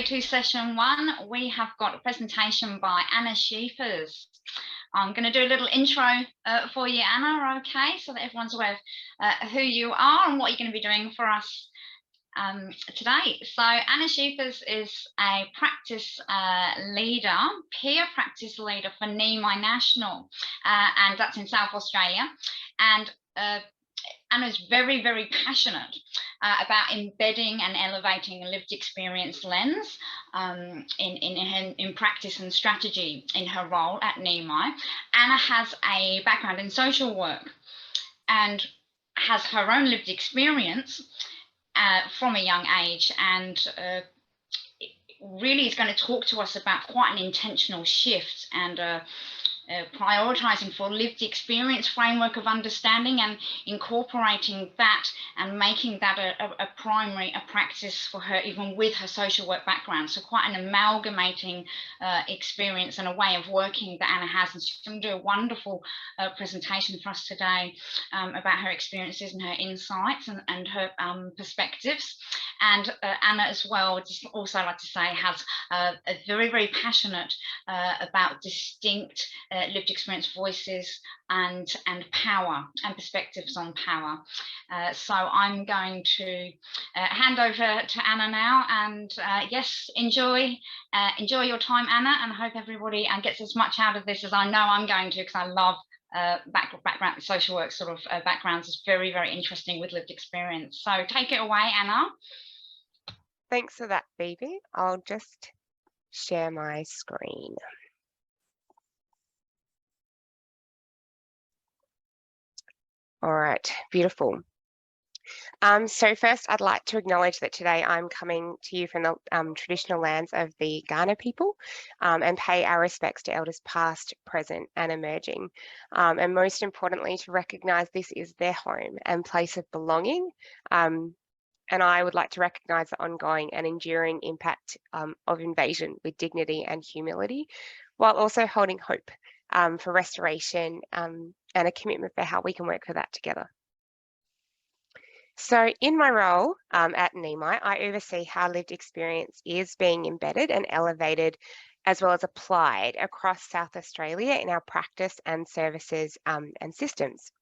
Day 2, Session 1, we have got a presentation by Anna Schiefers. I'm going to do a little intro for you, Anna, okay, so that everyone's aware of who you are and what you're going to be doing for us today. So Anna Schiefers is a practice leader, peer practice leader for Neami National, and that's in South Australia. And Anna's very, very passionate about embedding and elevating a lived experience lens in practice and strategy in her role at Neami. Anna has a background in social work and has her own lived experience from a young age, and really is going to talk to us about quite an intentional shift and prioritising for lived experience framework of understanding and incorporating that and making that a primary practice for her, even with her social work background. So quite an amalgamating experience and a way of working that Anna has, and she's going to do a wonderful presentation for us today about her experiences and her insights and her perspectives. And Anna as well, just also like to say, has a very, very passionate about distinct lived experience voices and power and perspectives on power. So I'm going to hand over to Anna now, and yes, enjoy your time, Anna, and I hope everybody gets as much out of this as I know I'm going to, because I love background social work sort of backgrounds. Is very, very interesting with lived experience. So take it away, Anna. Thanks for that, Phoebe. I'll just share my screen. All right, beautiful. So first, I'd like to acknowledge that today I'm coming to you from the traditional lands of the Kaurna people, and pay our respects to elders past, present and emerging. And most importantly, to recognise this is their home and place of belonging. And I would like to recognise the ongoing and enduring impact of invasion with dignity and humility, while also holding hope for restoration and a commitment for how we can work for that together. So in my role at Neami, I oversee how lived experience is being embedded and elevated, as well as applied across South Australia in our practice and services and systems.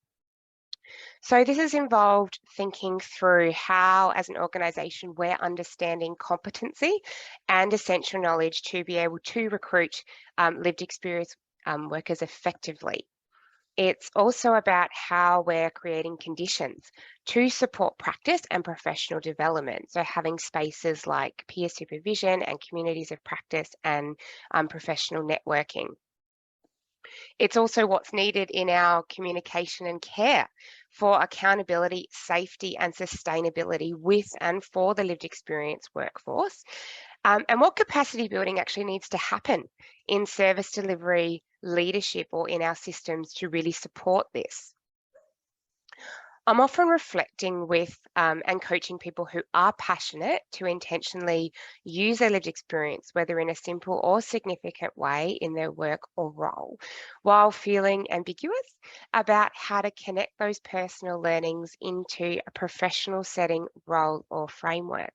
So this has involved thinking through how, as an organisation, we're understanding competency and essential knowledge to be able to recruit lived experience workers effectively. It's also about how we're creating conditions to support practice and professional development. So having spaces like peer supervision and communities of practice and professional networking. It's also what's needed in our communication and care for accountability, safety and sustainability with and for the lived experience workforce, and what capacity building actually needs to happen in service delivery, leadership or in our systems to really support this. I'm often reflecting with and coaching people who are passionate to intentionally use their lived experience, whether in a simple or significant way in their work or role, while feeling ambiguous about how to connect those personal learnings into a professional setting, role or framework.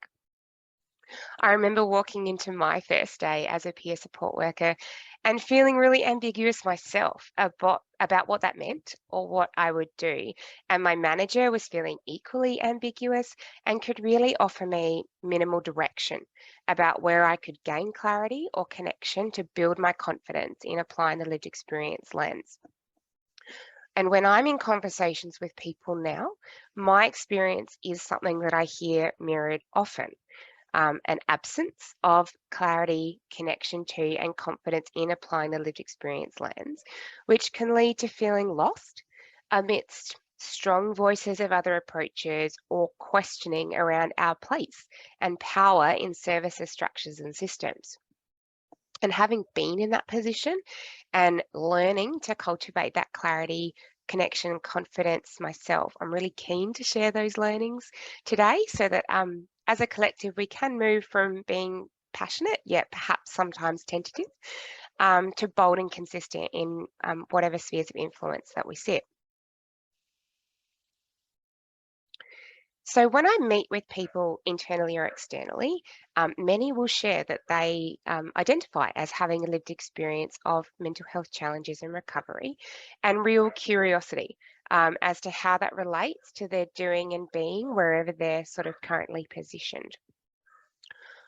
I remember walking into my first day as a peer support worker and feeling really ambiguous myself about what that meant or what I would do. And my manager was feeling equally ambiguous and could really offer me minimal direction about where I could gain clarity or connection to build my confidence in applying the lived experience lens. And when I'm in conversations with people now, my experience is something that I hear mirrored often. An absence of clarity, connection to, and confidence in applying the lived experience lens, which can lead to feeling lost amidst strong voices of other approaches or questioning around our place and power in services, structures, and systems. And having been in that position and learning to cultivate that clarity, connection, and confidence myself, I'm really keen to share those learnings today so that as a collective, we can move from being passionate, yet perhaps sometimes tentative, to bold and consistent in whatever spheres of influence that we sit. So when I meet with people internally or externally, many will share that they identify as having a lived experience of mental health challenges and recovery, and real curiosity as to how that relates to their doing and being wherever they're sort of currently positioned.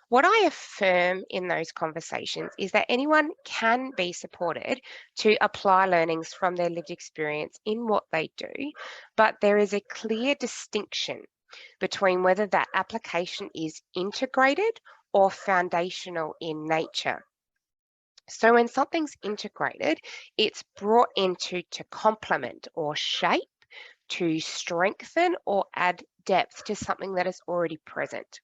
What I affirm in those conversations is that anyone can be supported to apply learnings from their lived experience in what they do, but there is a clear distinction between whether that application is integrated or foundational in nature. So when something's integrated, it's brought into to complement or shape, to strengthen or add depth to something that is already present.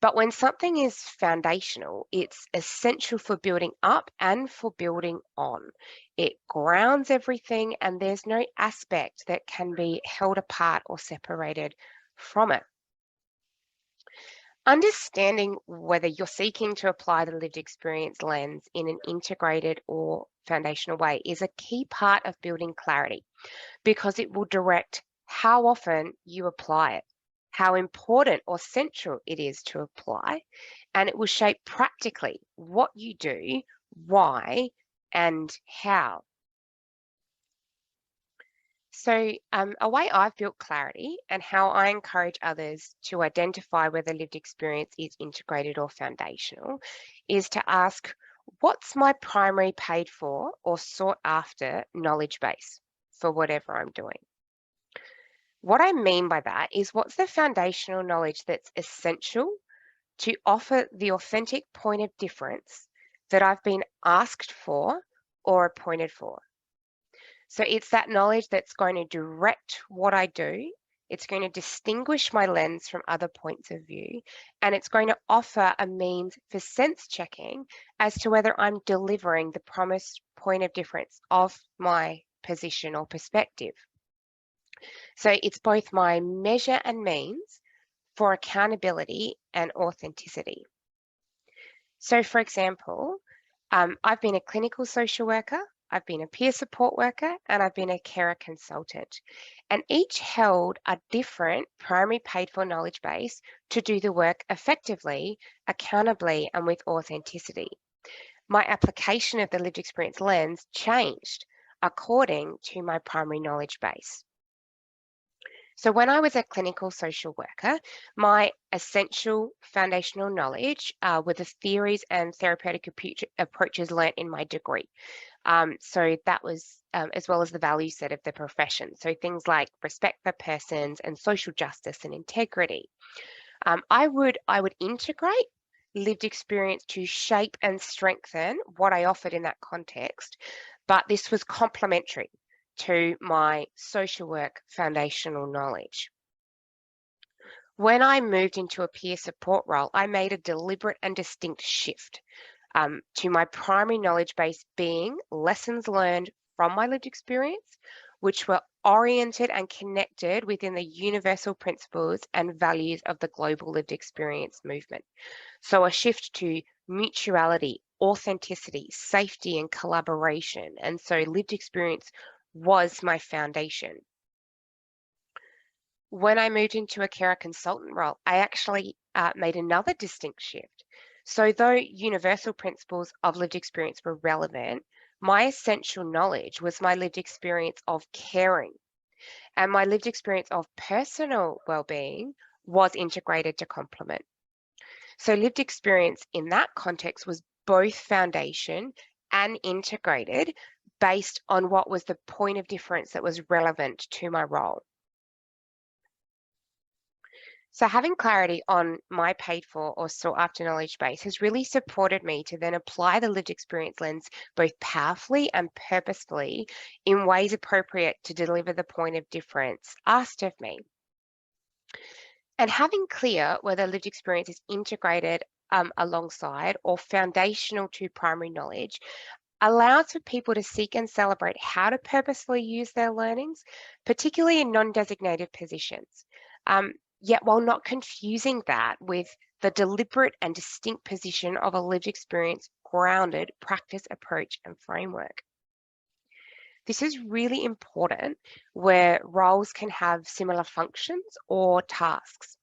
But when something is foundational, it's essential for building up and for building on. It grounds everything, and there's no aspect that can be held apart or separated from it. Understanding whether you're seeking to apply the lived experience lens in an integrated or foundational way is a key part of building clarity, because it will direct how often you apply it, how important or central it is to apply, and it will shape practically what you do, why, and how. So a way I've built clarity and how I encourage others to identify whether lived experience is integrated or foundational is to ask, what's my primary paid for or sought after knowledge base for whatever I'm doing? What I mean by that is, what's the foundational knowledge that's essential to offer the authentic point of difference that I've been asked for or appointed for? So it's that knowledge that's going to direct what I do. It's going to distinguish my lens from other points of view, and it's going to offer a means for sense checking as to whether I'm delivering the promised point of difference of my position or perspective. So it's both my measure and means for accountability and authenticity. So for example, I've been a clinical social worker, I've been a peer support worker, and I've been a carer consultant, and each held a different primary paid for knowledge base to do the work effectively, accountably, and with authenticity. My application of the lived experience lens changed according to my primary knowledge base. So when I was a clinical social worker, my essential foundational knowledge were the theories and therapeutic approaches learnt in my degree. So that was as well as the value set of the profession. So things like respect for persons and social justice and integrity. I would integrate lived experience to shape and strengthen what I offered in that context, but this was complementary to my social work foundational knowledge. When I moved into a peer support role, I made a deliberate and distinct shift to my primary knowledge base being lessons learned from my lived experience, which were oriented and connected within the universal principles and values of the global lived experience movement. So a shift to mutuality, authenticity, safety, and collaboration. And so lived experience was my foundation. When I moved into a carer consultant role, I actually made another distinct shift. So though universal principles of lived experience were relevant, my essential knowledge was my lived experience of caring, and my lived experience of personal well-being was integrated to complement. So lived experience in that context was both foundation and integrated based on what was the point of difference that was relevant to my role. So having clarity on my paid for or sought after knowledge base has really supported me to then apply the lived experience lens both powerfully and purposefully in ways appropriate to deliver the point of difference asked of me. And having clear whether lived experience is integrated alongside or foundational to primary knowledge allows for people to seek and celebrate how to purposefully use their learnings, particularly in non-designated positions. Yet while not confusing that with the deliberate and distinct position of a lived experience grounded practice, approach, and framework. This is really important where roles can have similar functions or tasks.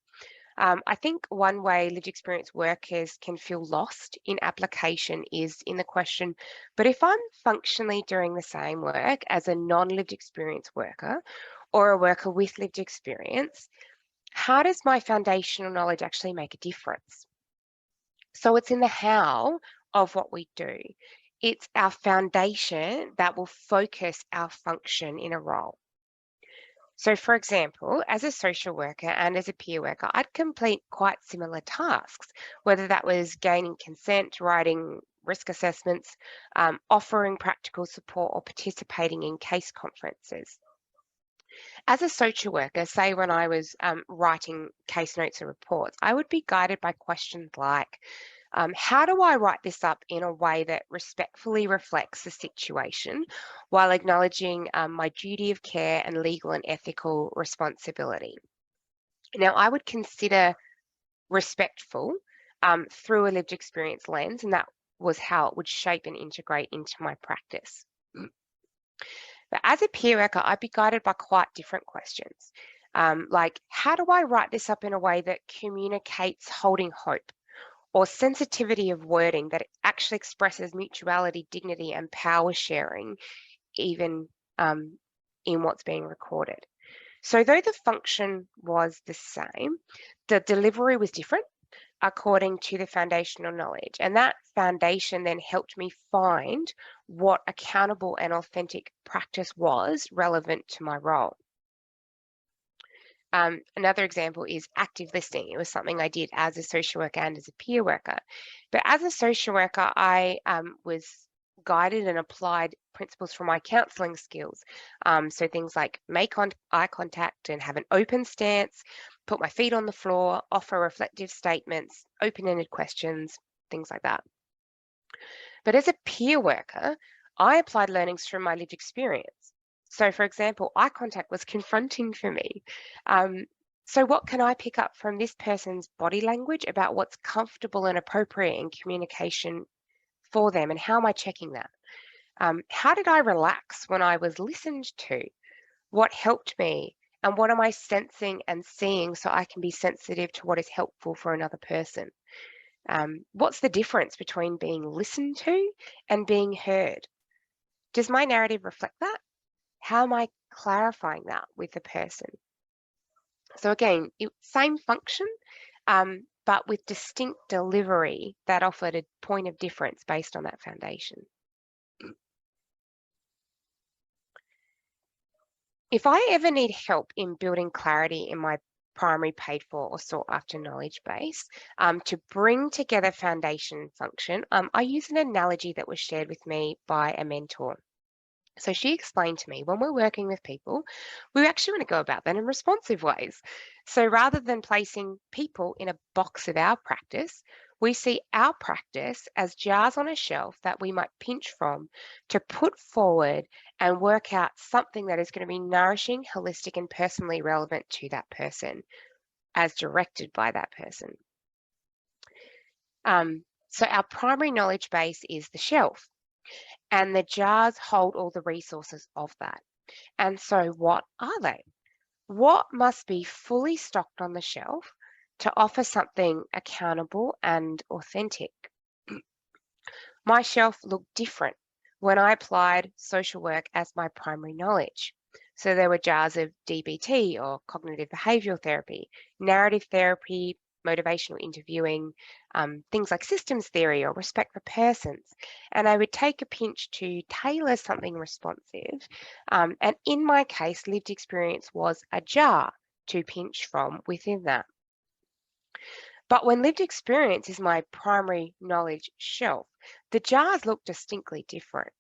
I think one way lived experience workers can feel lost in application is in the question, but if I'm functionally doing the same work as a non-lived experience worker or a worker with lived experience, how does my foundational knowledge actually make a difference? So it's in the how of what we do. It's our foundation that will focus our function in a role. So for example, as a social worker and as a peer worker, I'd complete quite similar tasks, whether that was gaining consent, writing risk assessments, offering practical support, or participating in case conferences. As a social worker, say when I was writing case notes or reports, I would be guided by questions like, how do I write this up in a way that respectfully reflects the situation while acknowledging my duty of care and legal and ethical responsibility? Now, I would consider respectful through a lived experience lens, and that was how it would shape and integrate into my practice. But as a peer worker, I'd be guided by quite different questions, like how do I write this up in a way that communicates holding hope, or sensitivity of wording that actually expresses mutuality, dignity, and power sharing, even in what's being recorded. So though the function was the same, the delivery was different according to the foundational knowledge. And that foundation then helped me find what accountable and authentic practice was relevant to my role. Another example is active listening. It was something I did as a social worker and as a peer worker. But as a social worker, I was guided and applied principles from my counselling skills. So things like make eye contact and have an open stance, put my feet on the floor, offer reflective statements, open-ended questions, things like that. But as a peer worker, I applied learnings from my lived experience. So for example, eye contact was confronting for me. So what can I pick up from this person's body language about what's comfortable and appropriate in communication for them, and how am I checking that? How did I relax when I was listened to? What helped me? And what am I sensing and seeing so I can be sensitive to what is helpful for another person? What's the difference between being listened to and being heard? Does my narrative reflect that? How am I clarifying that with the person? So again, same function, but with distinct delivery that offered a point of difference based on that foundation. If I ever need help in building clarity in my primary paid for or sought after knowledge base to bring together foundation function, I use an analogy that was shared with me by a mentor. So she explained to me, when we're working with people, we actually want to go about that in responsive ways. So rather than placing people in a box of our practice, we see our practice as jars on a shelf that we might pinch from to put forward and work out something that is going to be nourishing, holistic, and personally relevant to that person, as directed by that person. So our primary knowledge base is the shelf, and the jars hold all the resources of that. And so what are they? What must be fully stocked on the shelf to offer something accountable and authentic? My shelf looked different when I applied social work as my primary knowledge. So there were jars of DBT, or cognitive behavioral therapy, narrative therapy, motivational interviewing, things like systems theory or respect for persons. And I would take a pinch to tailor something responsive. And in my case, lived experience was a jar to pinch from within that. But when lived experience is my primary knowledge shelf, the jars look distinctly different.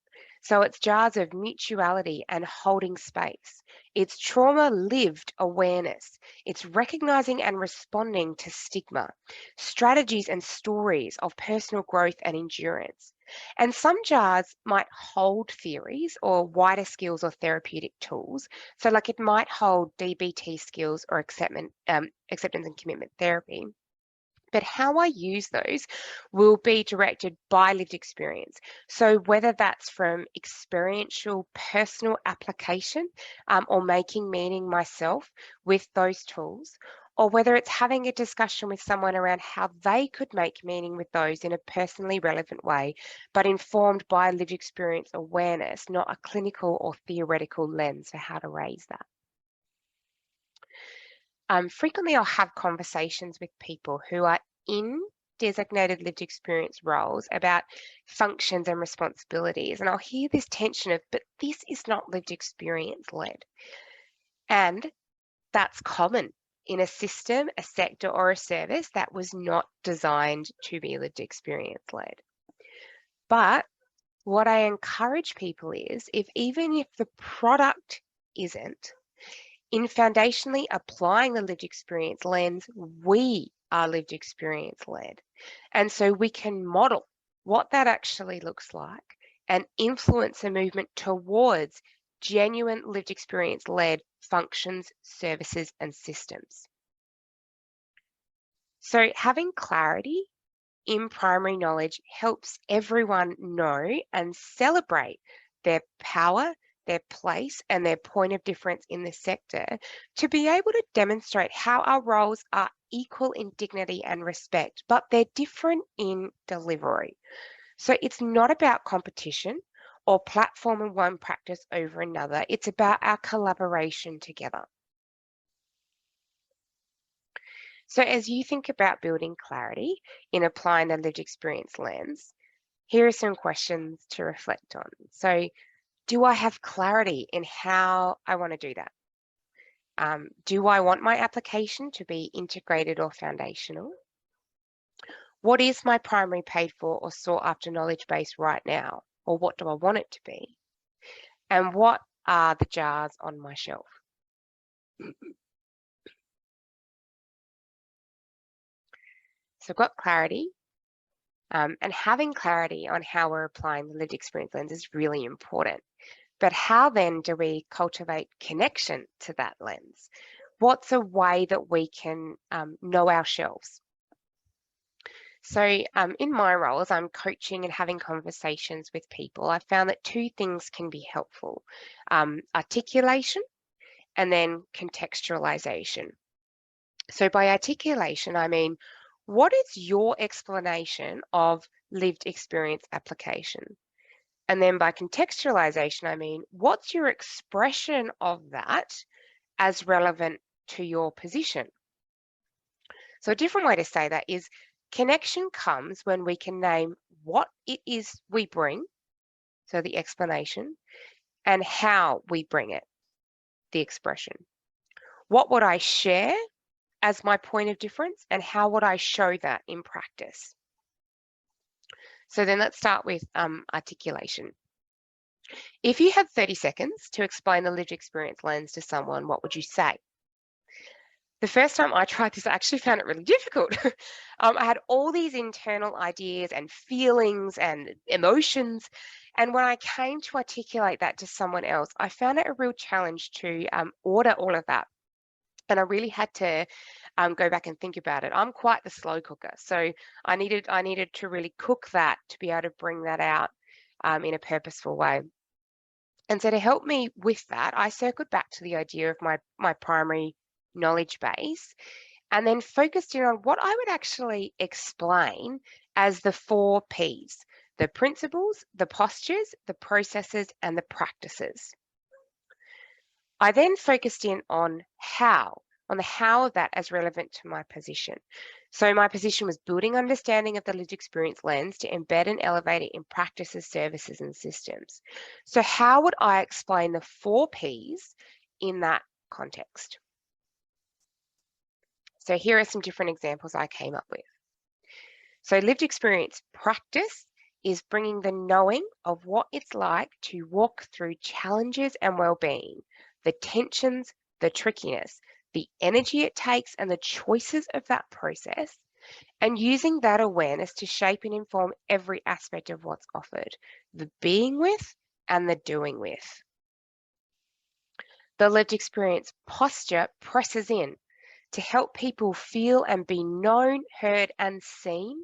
So it's jars of mutuality and holding space. It's trauma lived awareness. It's recognizing and responding to stigma, strategies and stories of personal growth and endurance. And some jars might hold theories or wider skills or therapeutic tools. So like it might hold DBT skills or acceptance and commitment therapy. But how I use those will be directed by lived experience. So whether that's from experiential personal application or making meaning myself with those tools, or whether it's having a discussion with someone around how they could make meaning with those in a personally relevant way, but informed by lived experience awareness, not a clinical or theoretical lens for how to raise that. Frequently, I'll have conversations with people who are in designated lived experience roles about functions and responsibilities. And I'll hear this tension of, but this is not lived experience led. And that's common in a system, a sector, or a service that was not designed to be lived experience led. But what I encourage people is, even if the product isn't, in foundationally applying the lived experience lens, we are lived experience led. And so we can model what that actually looks like and influence a movement towards genuine lived experience led functions, services, and systems. So having clarity in primary knowledge helps everyone know and celebrate their power, their place, and their point of difference in the sector to be able to demonstrate how our roles are equal in dignity and respect, but they're different in delivery. So it's not about competition or platforming one practice over another. It's about our collaboration together. So as you think about building clarity in applying the lived experience lens, here are some questions to reflect on. So, do I have clarity in how I want to do that? Do I want my application to be integrated or foundational? What is my primary paid for or sought after knowledge base right now? Or what do I want it to be? And what are the jars on my shelf? So I've got clarity. And having clarity on how we're applying the lived experience lens is really important. But how then do we cultivate connection to that lens? What's a way that we can know ourselves? So in my role, as I'm coaching and having conversations with people, I found that two things can be helpful: articulation and then contextualization. So by articulation, I mean, what is your explanation of lived experience application? And then by contextualization, I mean, what's your expression of that as relevant to your position? So a different way to say that is connection comes when we can name what it is we bring, so the explanation, and how we bring it, the expression. What would I share as my point of difference, and how would I show that in practice? So then let's start with articulation. If you had 30 seconds to explain the lived experience lens to someone, what would you say? The first time I tried this, I actually found it really difficult. I had all these internal ideas and feelings and emotions. And when I came to articulate that to someone else, I found it a real challenge to order all of that. And I really had to go back and think about it. I'm quite the slow cooker. So I needed to really cook that to be able to bring that out in a purposeful way. And so to help me with that, I circled back to the idea of my primary knowledge base and then focused in on what I would actually explain as the 4 Ps: the principles, the postures, the processes, and the practices. I then focused in on the how of that as relevant to my position. So my position was building understanding of the lived experience lens to embed and elevate it in practices, services, and systems. So how would I explain the 4 Ps in that context? So here are some different examples I came up with. So lived experience practice is bringing the knowing of what it's like to walk through challenges and well-being, the tensions, the trickiness, the energy it takes, and the choices of that process, and using that awareness to shape and inform every aspect of what's offered, the being with and the doing with. The lived experience posture presses in to help people feel and be known, heard, and seen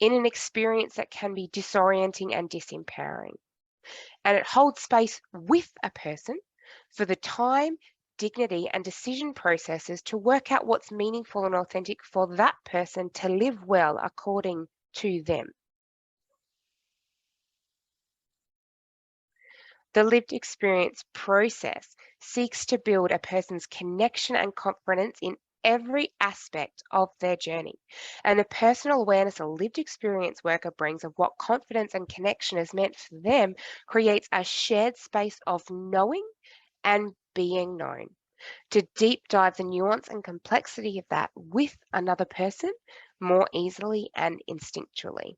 in an experience that can be disorienting and disempowering. And it holds space with a person for the time, dignity, and decision processes to work out what's meaningful and authentic for that person to live well according to them. The lived experience process seeks to build a person's connection and confidence in every aspect of their journey. And the personal awareness a lived experience worker brings of what confidence and connection is meant for them creates a shared space of knowing and being known. To deep dive the nuance and complexity of that with another person more easily and instinctually.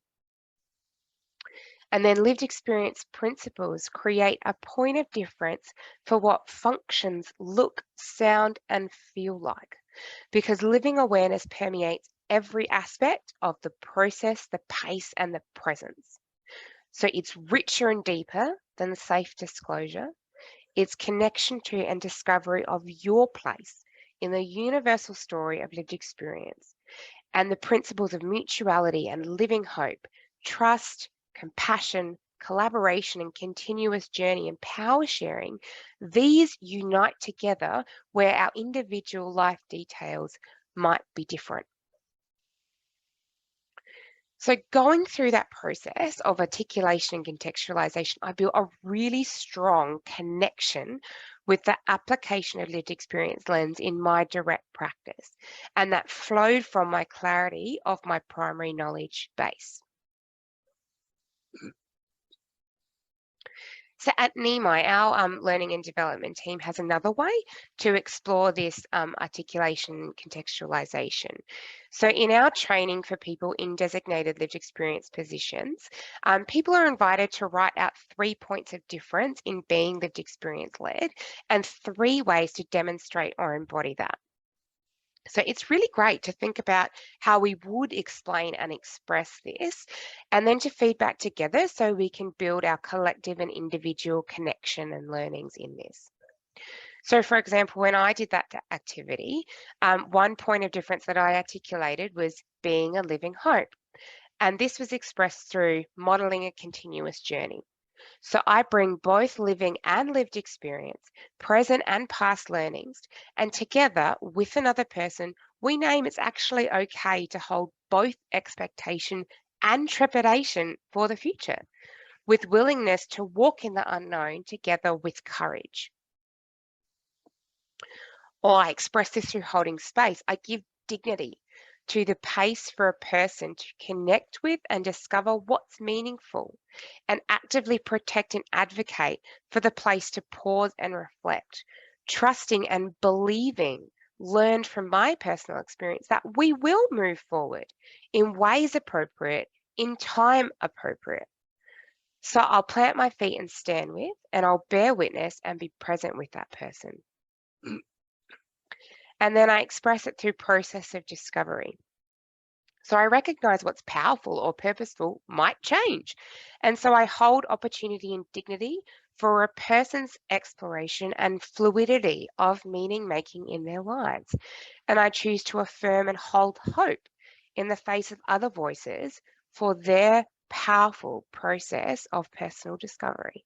And then lived experience principles create a point of difference for what functions look, sound, and feel like. Because living awareness permeates every aspect of the process, the pace, and the presence. So it's richer and deeper than safe disclosure. It's connection to and discovery of your place in the universal story of lived experience and the principles of mutuality and living hope, trust, compassion, collaboration, and continuous journey and power sharing. These unite together where our individual life details might be different. So going through that process of articulation and contextualization, I built a really strong connection with the application of lived experience lens in my direct practice. And that flowed from my clarity of my primary knowledge base. So at Neami, our learning and development team has another way to explore this articulation contextualization. So in our training for people in designated lived experience positions, people are invited to write out 3 points of difference in being lived experience led and 3 ways to demonstrate or embody that. So it's really great to think about how we would explain and express this, and then to feedback together so we can build our collective and individual connection and learnings in this. So for example, when I did that activity, 1 point of difference that I articulated was being a living hope. And this was expressed through modeling a continuous journey. So I bring both living and lived experience, present and past learnings, and together with another person, we name it's actually okay to hold both expectation and trepidation for the future, with willingness to walk in the unknown together with courage. Or I express this through holding space. I give dignity to the pace for a person to connect with and discover what's meaningful, and actively protect and advocate for the place to pause and reflect, trusting and believing, learned from my personal experience, that we will move forward in ways appropriate, in time appropriate. So I'll plant my feet and stand with, and I'll bear witness and be present with that person. And then I express it through process of discovery. So I recognize what's powerful or purposeful might change. And so I hold opportunity and dignity for a person's exploration and fluidity of meaning making in their lives. And I choose to affirm and hold hope in the face of other voices for their powerful process of personal discovery.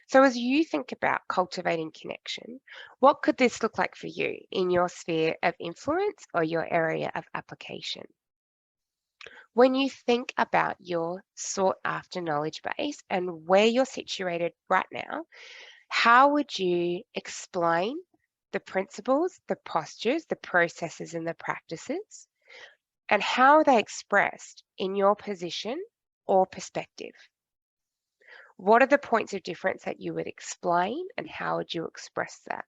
So as you think about cultivating connection, what could this look like for you in your sphere of influence or your area of application? When you think about your sought after knowledge base and where you're situated right now, how would you explain the principles, the postures, the processes, and the practices? And how are they expressed in your position or perspective? What are the points of difference that you would explain, and how would you express that?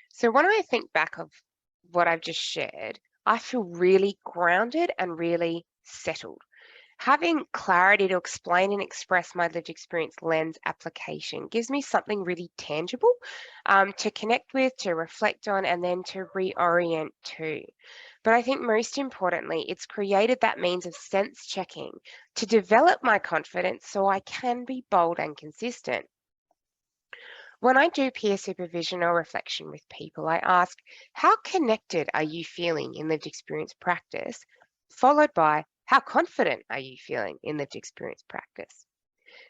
So when I think back of what I've just shared, I feel really grounded and really settled. Having clarity to explain and express my lived experience lens application gives me something really tangible to connect with, to reflect on, and then to reorient to. But I think most importantly, it's created that means of sense checking to develop my confidence so I can be bold and consistent. When I do peer supervision or reflection with people, I ask, how connected are you feeling in lived experience practice? Followed by, how confident are you feeling in lived experience practice?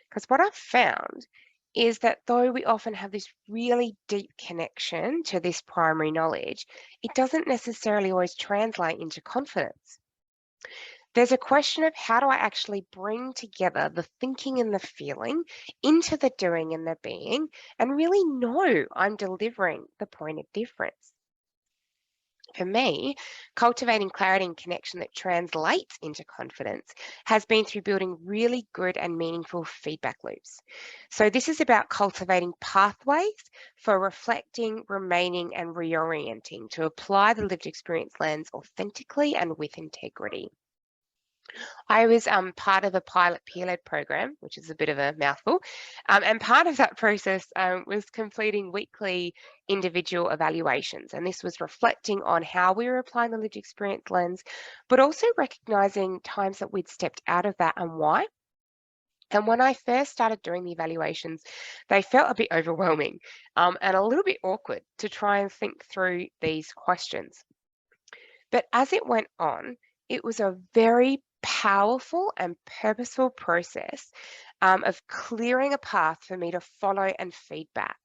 Because what I've found is that though we often have this really deep connection to this primary knowledge, it doesn't necessarily always translate into confidence. There's a question of how do I actually bring together the thinking and the feeling into the doing and the being and really know I'm delivering the point of difference. For me, cultivating clarity and connection that translates into confidence has been through building really good and meaningful feedback loops. So this is about cultivating pathways for reflecting, remaining, and reorienting to apply the lived experience lens authentically and with integrity. I was part of a pilot peer-led program, which is a bit of a mouthful, and part of that process was completing weekly individual evaluations. And this was reflecting on how we were applying the lived experience lens, but also recognizing times that we'd stepped out of that and why. And when I first started doing the evaluations, they felt a bit overwhelming and a little bit awkward to try and think through these questions. But as it went on, it was a very powerful and purposeful process of clearing a path for me to follow and feedback.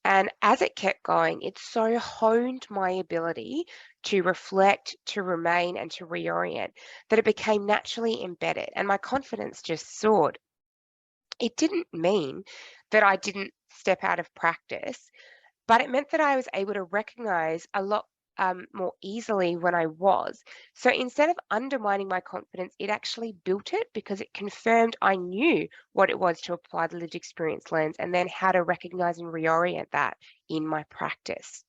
And as it kept going, it so honed my ability to reflect, to remain, and to reorient that it became naturally embedded and my confidence just soared. It didn't mean that I didn't step out of practice, but it meant that I was able to recognize a lot more easily when I was. So instead of undermining my confidence, it actually built it because it confirmed I knew what it was to apply the lived experience lens and then how to recognize and reorient that in my practice.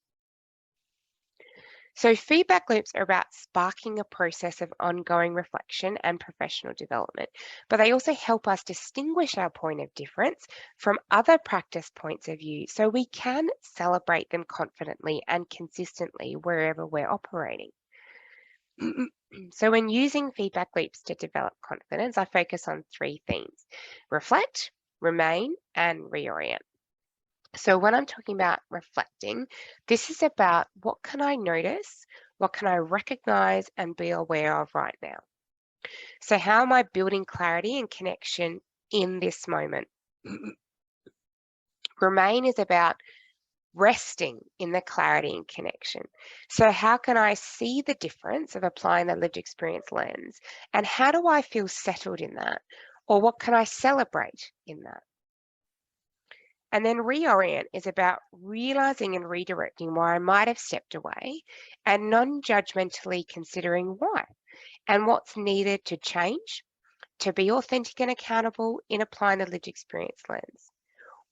So feedback loops are about sparking a process of ongoing reflection and professional development, but they also help us distinguish our point of difference from other practice points of view so we can celebrate them confidently and consistently wherever we're operating. So when using feedback loops to develop confidence, I focus on three themes: reflect, remain, and reorient. So when I'm talking about reflecting, this is about what can I notice, what can I recognize and be aware of right now? So how am I building clarity and connection in this moment? Remain is about resting in the clarity and connection. So how can I see the difference of applying the lived experience lens? And how do I feel settled in that? Or what can I celebrate in that? And then reorient is about realizing and redirecting where I might have stepped away and non-judgmentally considering why and what's needed to change to be authentic and accountable in applying the lived experience lens.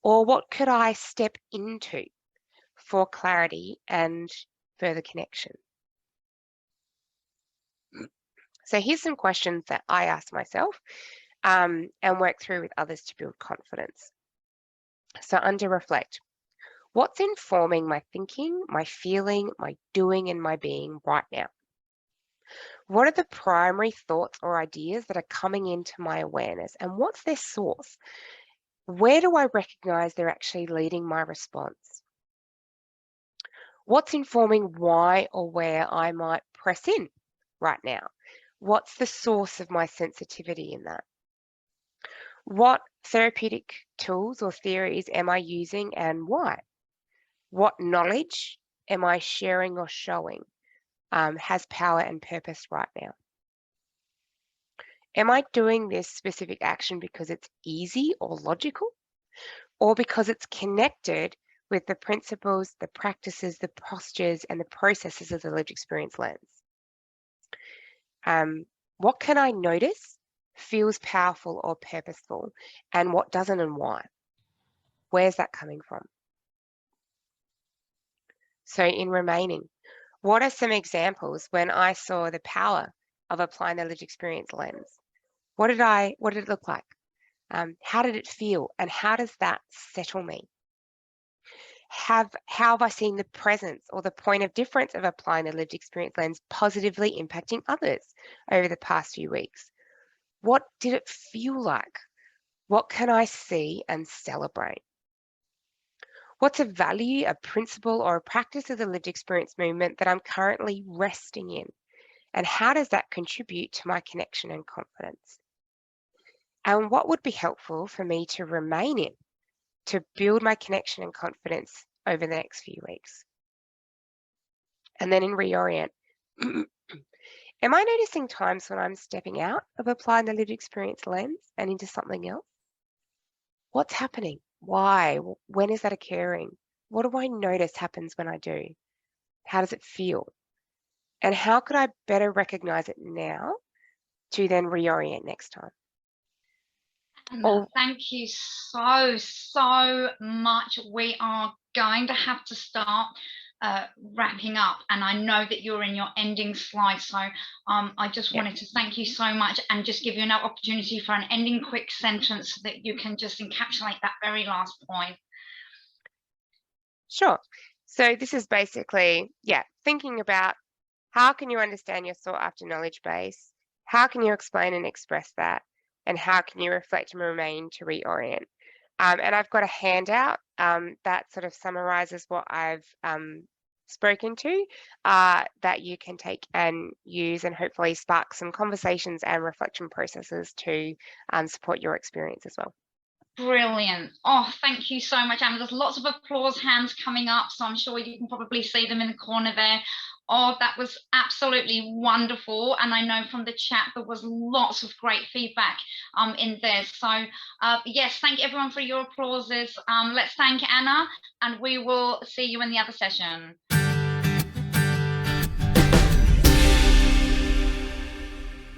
Or what could I step into for clarity and further connection? So here's some questions that I ask myself and work through with others to build confidence. So under reflect, what's informing my thinking, my feeling, my doing, and my being right now? What are the primary thoughts or ideas that are coming into my awareness, and what's their source? Where do I recognize they're actually leading my response? What's informing why or where I might press in right now? What's the source of my sensitivity in that? What therapeutic tools or theories am I using and why? What knowledge am I sharing or showing has power and purpose right now? Am I doing this specific action because it's easy or logical, or because it's connected with the principles, the practices, the postures, and the processes of the lived experience lens? What can I notice feels powerful or purposeful, and what doesn't and why? Where's that coming from? So in remaining, what are some examples when I saw the power of applying the lived experience lens? What did it look like? How did it feel? And how does that settle me? How have I seen the presence or the point of difference of applying the lived experience lens positively impacting others over the past few weeks? What did it feel like? What can I see and celebrate? What's a value, a principle, or a practice of the lived experience movement that I'm currently resting in? And how does that contribute to my connection and confidence? And what would be helpful for me to remain in to build my connection and confidence over the next few weeks? And then in reorient, am I noticing times when I'm stepping out of applying the lived experience lens and into something else? What's happening? Why? When is that occurring? What do I notice happens when I do? How does it feel? And how could I better recognize it now to then reorient next time? Thank you so much. We are going to have to start wrapping up, and I know that you're in your ending slide, so I just wanted to thank you so much and just give you an opportunity for an ending quick sentence so that you can just encapsulate that very last point. Sure. So this is basically, thinking about how can you understand your sought after knowledge base? How can you explain and express that? And how can you reflect and remain to reorient? And I've got a handout that sort of summarizes what I've spoken to that you can take and use and hopefully spark some conversations and reflection processes to support your experience as well. Brilliant. Oh, thank you so much, Anna. There's lots of applause hands coming up, so I'm sure you can probably see them in the corner there. Oh, that was absolutely wonderful. And I know from the chat there was lots of great feedback in there. So yes, thank everyone for your applauses. Let's thank Anna, and we will see you in the other session.